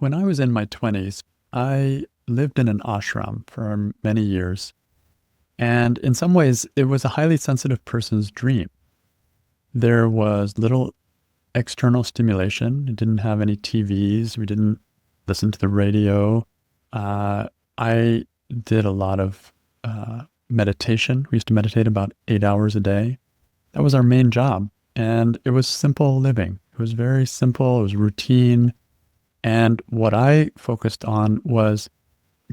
When I was in my 20s, I lived in an ashram for many years. And in some ways, it was a highly sensitive person's dream. There was little external stimulation. We didn't have any TVs. We didn't listen to the radio. I did a lot of meditation. We used to meditate about 8 hours a day. That was our main job. And it was simple living. It was very simple. It was routine. And what I focused on was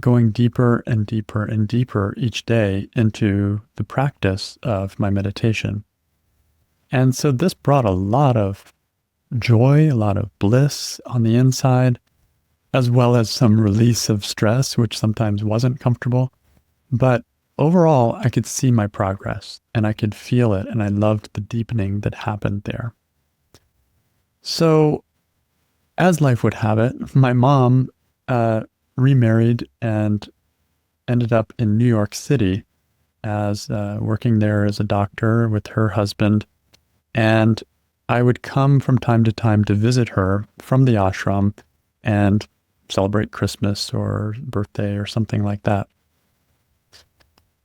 going deeper and deeper and deeper each day into the practice of my meditation. And so this brought a lot of joy, a lot of bliss on the inside, as well as some release of stress, which sometimes wasn't comfortable. But overall, I could see my progress and I could feel it. And I loved the deepening that happened there. So as life would have it, my mom remarried and ended up in New York City as working there as a doctor with her husband. And I would come from time to time to visit her from the ashram and celebrate Christmas or birthday or something like that.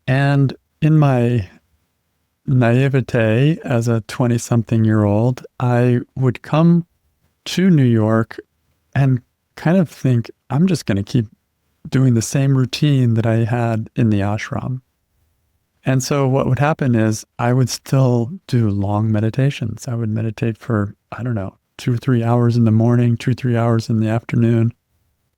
And in my naivete as a 20-something-year-old, I would come to New York and kind of think, I'm just going to keep doing the same routine that I had in the ashram. And so what would happen is I would still do long meditations. I would meditate for, 2 or 3 hours in the morning, 2 or 3 hours in the afternoon.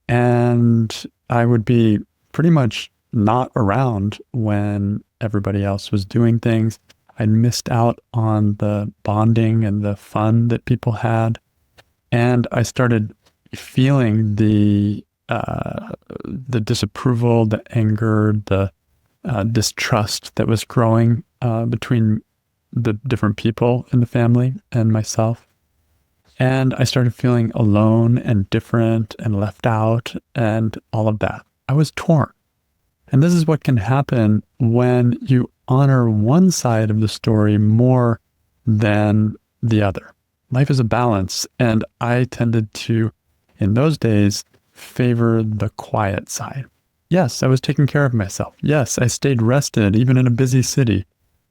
And I would be pretty much not around when everybody else was doing things. I'd missed out on the bonding and the fun that people had. And I started feeling the disapproval, the anger, the distrust that was growing between the different people in the family and myself. And I started feeling alone and different and left out and all of that. I was torn. And this is what can happen when you honor one side of the story more than the other. Life is a balance, and I tended to, in those days, favor the quiet side. Yes, I was taking care of myself. Yes, I stayed rested, even in a busy city.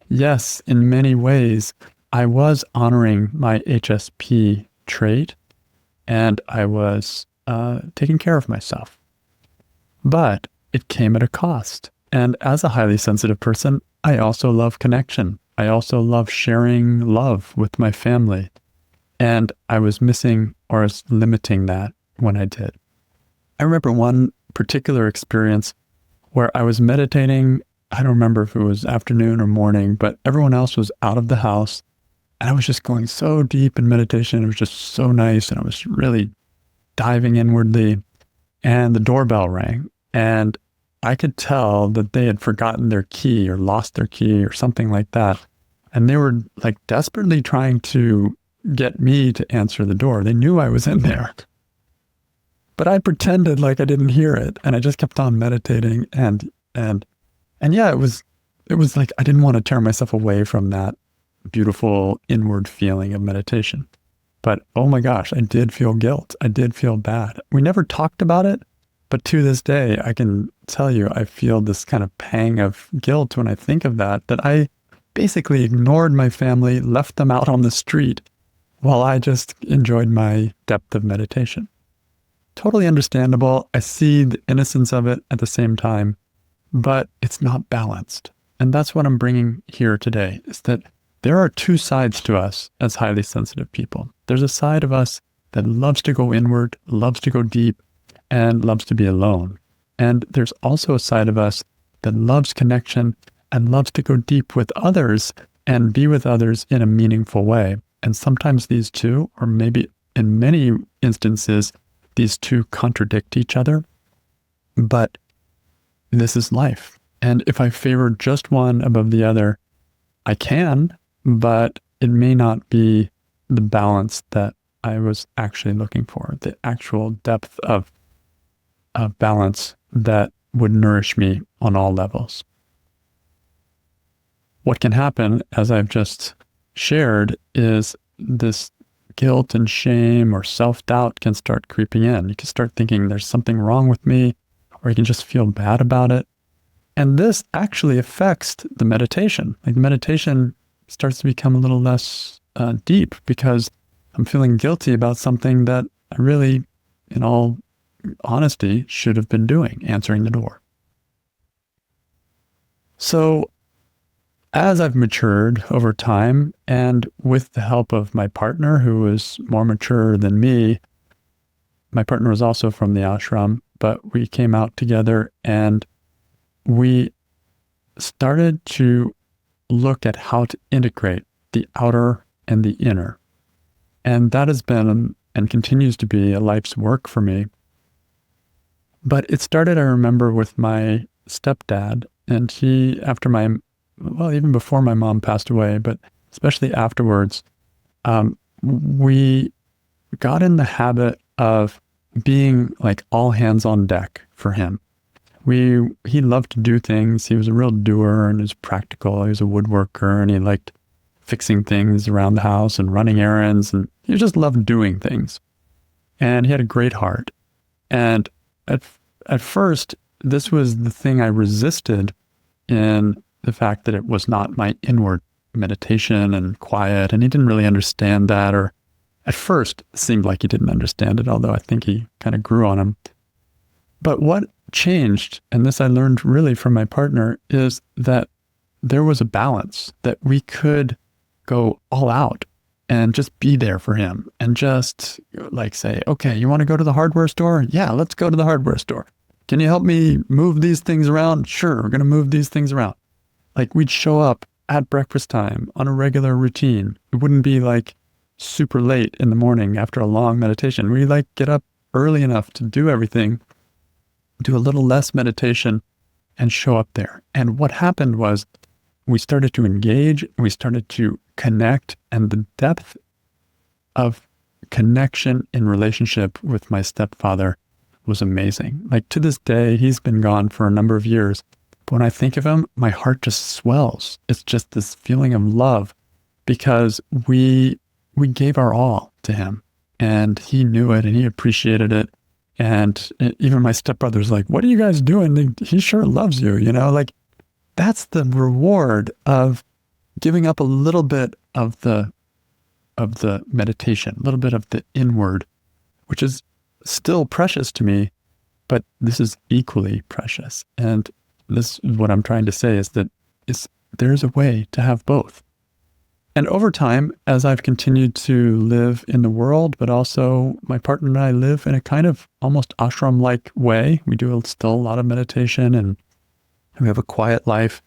Yes, in many ways, I was honoring my HSP trait, and I was taking care of myself. But it came at a cost. And as a highly sensitive person, I also love connection. I also love sharing love with my family. And I was missing or was limiting that when I did. I remember one particular experience where I was meditating. I don't remember if it was afternoon or morning, but everyone else was out of the house. And I was just going so deep in meditation. It was just so nice. And I was really diving inwardly. And the doorbell rang. And I could tell that they had forgotten their key or lost their key or something like that. And they were like desperately trying to get me to answer the door. They knew I was in there. But I pretended like I didn't hear it. And I just kept on meditating. And yeah, it was like I didn't want to tear myself away from that beautiful inward feeling of meditation. But oh my gosh, I did feel guilt. I did feel bad. We never talked about it. But to this day, I can tell you, I feel this kind of pang of guilt when I think of that I basically ignored my family, left them out on the street while I just enjoyed my depth of meditation. Totally understandable. I see the innocence of it at the same time, but it's not balanced. And that's what I'm bringing here today, is that there are two sides to us as highly sensitive people. There's a side of us that loves to go inward, loves to go deep, and loves to be alone. And there's also a side of us that loves connection and loves to go deep with others and be with others in a meaningful way. And sometimes these two, or maybe in many instances, these two contradict each other. But this is life. And if I favor just one above the other, I can, but it may not be the balance that I was actually looking for, the actual depth of balance that would nourish me on all levels. What can happen, as I've just shared, is this guilt and shame or self-doubt can start creeping in. You can start thinking there's something wrong with me, or you can just feel bad about it. And this actually affects the meditation. Like the meditation starts to become a little less deep because I'm feeling guilty about something that I really, in all honesty, should have been doing, answering the door. So as I've matured over time, and with the help of my partner, who was more mature than me, my partner was also from the ashram, but we came out together and we started to look at how to integrate the outer and the inner. And that has been and continues to be a life's work for me. But it started, I remember, with my stepdad, and he, even before my mom passed away, but especially afterwards, we got in the habit of being like all hands on deck for him. He loved to do things. He was a real doer and he was practical. He was a woodworker and he liked fixing things around the house and running errands, and he just loved doing things. And he had a great heart. And at first, this was the thing I resisted in the fact that it was not my inward meditation and quiet, and he didn't really understand that, or at first it seemed like he didn't understand it, although I think he kind of grew on him. But what changed, and this I learned really from my partner, is that there was a balance, that we could go all out and just be there for him and just like say, okay, you want to go to the hardware store? Yeah, let's go to the hardware store. Can you help me move these things around? Sure, we're going to move these things around. Like we'd show up at breakfast time on a regular routine. It wouldn't be like super late in the morning after a long meditation. We like get up early enough to do everything, do a little less meditation, and show up there. And what happened was we started to engage, we started to connect, and the depth of connection in relationship with my stepfather was amazing. Like to this day, he's been gone for a number of years. But when I think of him, my heart just swells. It's just this feeling of love because we gave our all to him, and he knew it and he appreciated it. And even my stepbrother's like, what are you guys doing? He sure loves you, like that's the reward of giving up a little bit of the meditation, a little bit of the inward, which is still precious to me, but this is equally precious. And this is what I'm trying to say is that there's a way to have both. And over time, as I've continued to live in the world, but also my partner and I live in a kind of almost ashram-like way. We do still a lot of meditation and we have a quiet life,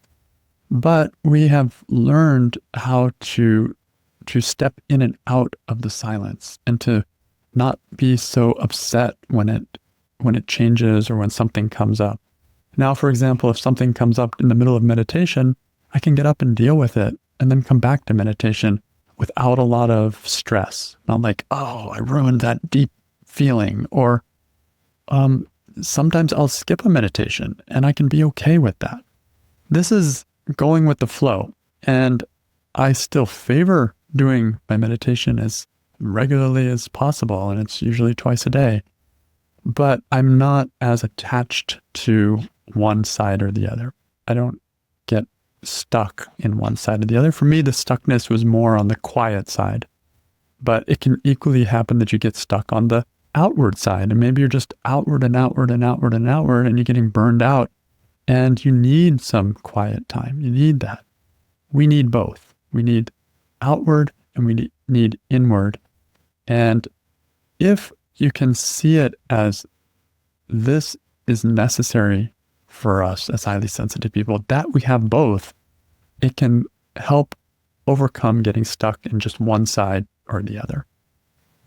but we have learned how to step in and out of the silence and to not be so upset when it changes or when something comes up. Now, for example, if something comes up in the middle of meditation, I can get up and deal with it and then come back to meditation without a lot of stress. Not like, oh, I ruined that deep feeling. Or sometimes I'll skip a meditation and I can be okay with that. This is going with the flow. And I still favor doing my meditation as regularly as possible. And it's usually twice a day. But I'm not as attached to one side or the other. I don't get stuck in one side or the other. For me, the stuckness was more on the quiet side. But it can equally happen that you get stuck on the outward side. And maybe you're just outward and outward and outward and outward, and you're getting burned out. And you need some quiet time. You need that. We need both. We need outward and we need inward. And if you can see it as this is necessary for us as highly sensitive people, that we have both, it can help overcome getting stuck in just one side or the other.